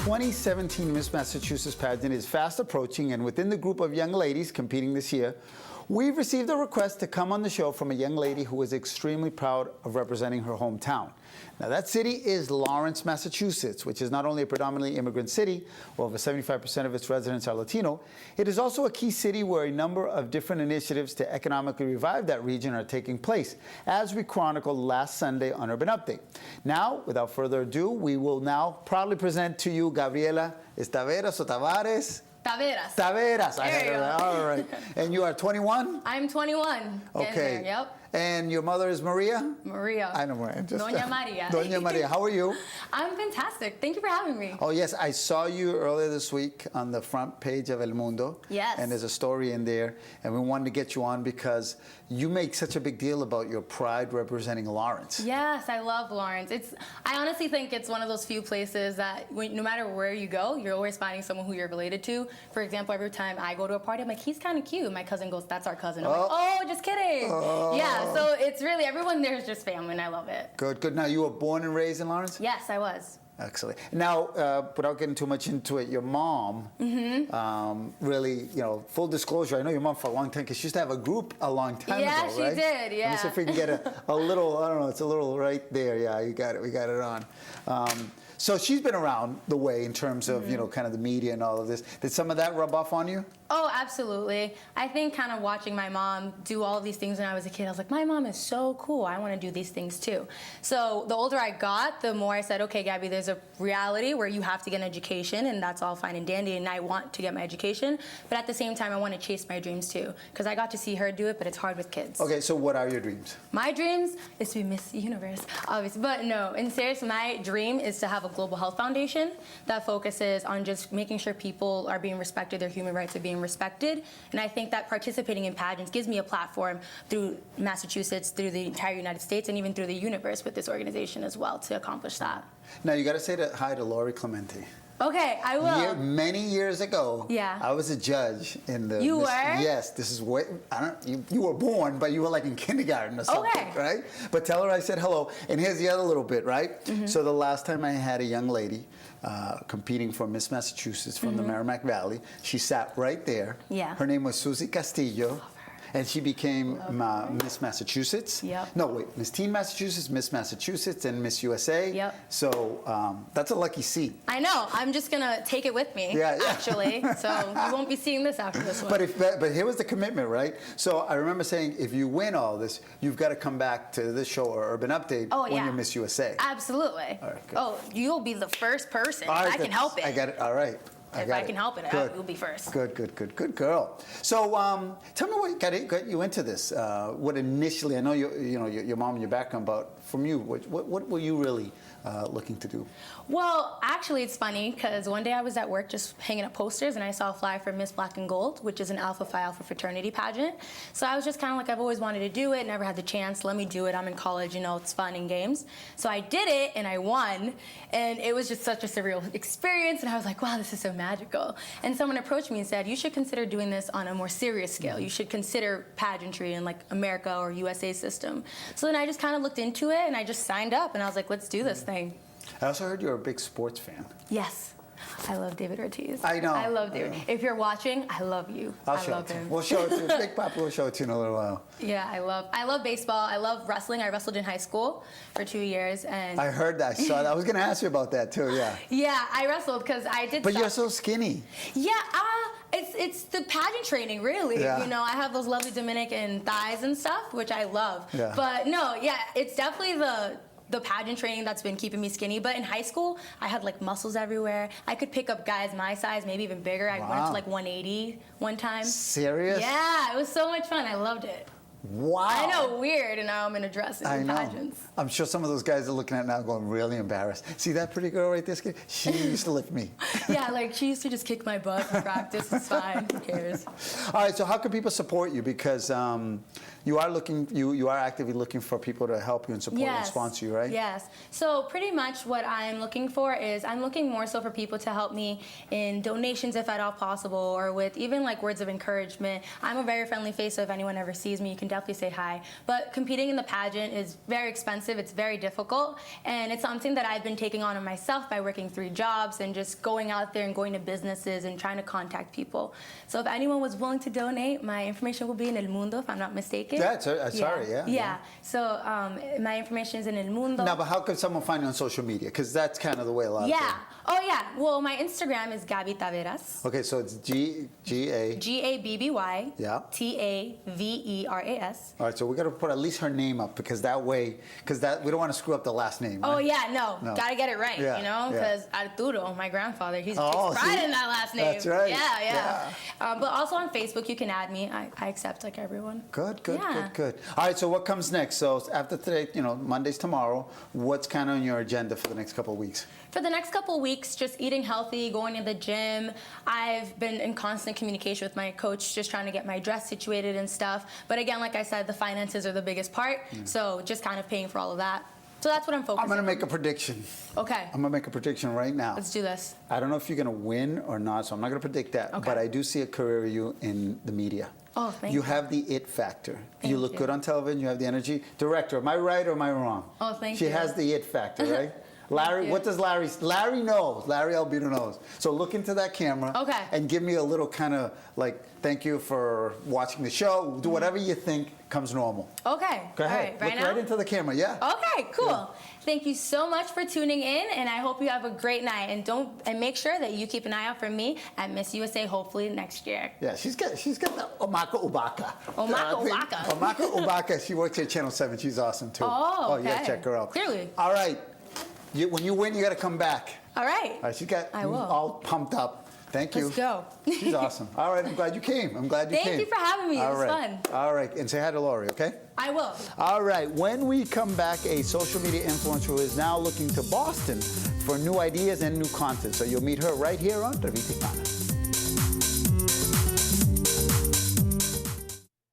2017 Miss Massachusetts pageant is fast approaching, and within the group of young ladies competing this year, we've received a request to come on the show from a young lady who is extremely proud of representing her hometown. Now, that city is Lawrence, Massachusetts, which is not only a predominantly immigrant city, where over 75% of its residents are Latino, it is also a key city where a number of different initiatives to economically revive that region are taking place, as we chronicled last Sunday on Urban Update. Now, without further ado, we will now proudly present to you Gabriela Taveras or Tavares? Taveras. Taveras. There you go. All right. And you are 21? I'm 21. Okay. There, yep. And your mother is Maria? Maria. I know Maria. Doña Maria. Doña Maria. How are you? I'm fantastic. Thank you for having me. Oh, yes. I saw you earlier this week on the front page of El Mundo. Yes. And there's a story in there. And we wanted to get you on because you make such a big deal about your pride representing Lawrence. Yes, I love Lawrence. I honestly think it's one of those few places that no matter where you go, you're always finding someone who you're related to. For example, every time I go to a party, I'm like, he's kind of cute. My cousin goes, that's our cousin. I'm like, oh, just kidding. Yeah, so it's really, everyone there is just family, and I love it. Good, good. Now, you were born and raised in Lawrence? Yes, I was. Excellent. Now, without getting too much into it, your mom, really, full disclosure, I know your mom for a long time because she used to have a group a long time ago, right? Yeah, she did, yeah. Let me see if we can get a little, I don't know, it's a little right there. Yeah, you got it. We got it on. So she's been around the way in terms of, kind of the media and all of this. Did some of that rub off on you? Oh, absolutely. I think kind of watching my mom do all of these things when I was a kid, I was like, my mom is so cool. I want to do these things too. So the older I got, the more I said, okay, Gabby, there's a reality where you have to get an education, and that's all fine and dandy, and I want to get my education. But at the same time, I want to chase my dreams too, because I got to see her do it, but it's hard with kids. Okay, so what are your dreams? My dreams is to be Miss Universe, obviously. But no, in serious, my dream is to have a global health foundation that focuses on just making sure people are being respected, their human rights are being respected. And I think that participating in pageants gives me a platform through Massachusetts, through the entire United States, and even through the universe with this organization as well to accomplish that. Now, you got to say hi to Lori Clemente. Okay, I will. Many years ago, yeah, I was a judge in the. You were? Yes, this is what you were born, but you were like in kindergarten or something, right? But tell her I said hello. And here's the other little bit, right? So the last time I had a young lady competing for Miss Massachusetts from the Merrimack Valley, she sat right there. Yeah. Her name was Susie Castillo. And she became Miss Massachusetts. Yep. No, wait, Miss Teen Massachusetts, Miss Massachusetts, and Miss USA. Yep. So that's a lucky seat. I know. I'm just going to take it with me, actually. So you won't be seeing this after this one. But here was the commitment, right? So I remember saying, if you win all this, you've got to come back to this show or Urban Update when you're Miss USA. Absolutely. All right, good. Oh, you'll be the first person. All right, I can help it. I got it. All right. If I can help it, you'll be first. Good girl. So tell me what got you into this. What initially, I know your mom and your background, but from you, what were you really looking to do? Well, actually, it's funny because one day I was at work just hanging up posters, and I saw a flyer for Miss Black and Gold, which is an Alpha Phi Alpha fraternity pageant. So I was just kind of like, I've always wanted to do it, never had the chance. Let me do it. I'm in college, it's fun and games. So I did it, and I won, and it was just such a surreal experience. And I was like, wow, this is so magical. And someone approached me and said, you should consider doing this on a more serious scale. You should consider pageantry in like America or USA system. So then I just kind of looked into it, and I just signed up, and I was like, let's do this thing. I also heard you're a big sports fan. Yes. I love David Ortiz. I know. I love David. If you're watching, I love you. I love him. We'll show it to you. Big Papa will show it to you in a little while. Yeah, I love baseball. I love wrestling. I wrestled in high school for 2 years, and I heard that. I saw that. I was going to ask you about that too. Yeah. Yeah, I wrestled because I did. But you're so skinny. Yeah. It's the pageant training, really. Yeah. I have those lovely Dominican thighs and stuff, which I love. Yeah. But no, yeah, it's definitely the pageant training that's been keeping me skinny. But in high school, I had like muscles everywhere. I could pick up guys my size, maybe even bigger. I went up to like 180 one time. Serious? Yeah, it was so much fun. I loved it. Wow. I know, weird, and now I'm in a dress in pageants. I'm sure some of those guys are looking at it now going really embarrassed. See that pretty girl right there? She used to lift me. Yeah, like she used to just kick my butt in practice. It's fine. Who cares? All right, so how can people support you? Because You are looking, you are actively looking for people to help you and support you and sponsor you, right? Yes. So pretty much what I'm looking for is I'm looking more so for people to help me in donations if at all possible, or with even like words of encouragement. I'm a very friendly face, so if anyone ever sees me, you can definitely say hi. But competing in the pageant is very expensive. It's very difficult, and it's something that I've been taking on myself by working 3 jobs and just going out there and going to businesses and trying to contact people. So if anyone was willing to donate, my information will be in El Mundo, if I'm not mistaken. Yeah, sorry, yeah. Yeah. So my information is in El Mundo. Now, but how can someone find you on social media? Because that's kind of the way a lot of Yeah. Oh, yeah. Well, my Instagram is Gabi Taveras. Okay, so it's G-A... G-A-B-B-Y. Yeah. T-A-V-E-R-A-S. All right, so we got to put at least her name up, because that way, we don't want to screw up the last name. Oh, right? yeah, no. No. Gotta get it right, Yeah, you know? yeah. Because Arturo, my grandfather, he takes Oh, pride see? in that last name. That's right. Yeah. But also on Facebook, you can add me. I accept like everyone. Good. Yeah. All right, so what comes next? So after today, Monday's tomorrow, what's kind of on your agenda for the next couple of weeks? For the next couple of weeks, just eating healthy, going to the gym. I've been in constant communication with my coach, just trying to get my dress situated and stuff. But again, like I said, the finances are the biggest part. So just kind of paying for all of that. So that's what I'm focusing on. I'm going to make a prediction. Okay. I'm going to make a prediction right now. Let's do this. I don't know if you're going to win or not, so I'm not going to predict that. Okay. But I do see a career of you in the media. Oh, thank You you. have the it factor. Thank you look you. good on television. You have the energy. Director, am I right or am I wrong? Oh, thank she you. She has the it factor, right? Larry, you. what does Larry knows. Larry Albino knows. So look into that camera. Okay. And give me a little kind of like, thank you for watching the show. Do whatever you think comes normal. Okay. Go ahead. All right, look now? right into the camera, yeah. Okay, cool. Yeah. Thank you so much for tuning in, and I hope you have a great night. And make sure that you keep an eye out for me at Miss USA, hopefully next year. Yeah, she's got the Omaka Ubaka. Omaka Ubaka. She works at Channel 7. She's awesome too. Oh, okay. You gotta check her out. Clearly. All right. When you win, you gotta come back. All right. All right. She's got I will. all pumped up. Thank you. Let's go. She's awesome. All right. I'm glad you came. Thank you for having me. It was fun. All right. And say hi to Lori, okay? I will. All right. When we come back, a social media influencer who is now looking to Boston for new ideas and new content. So you'll meet her right here on Revista Hispana.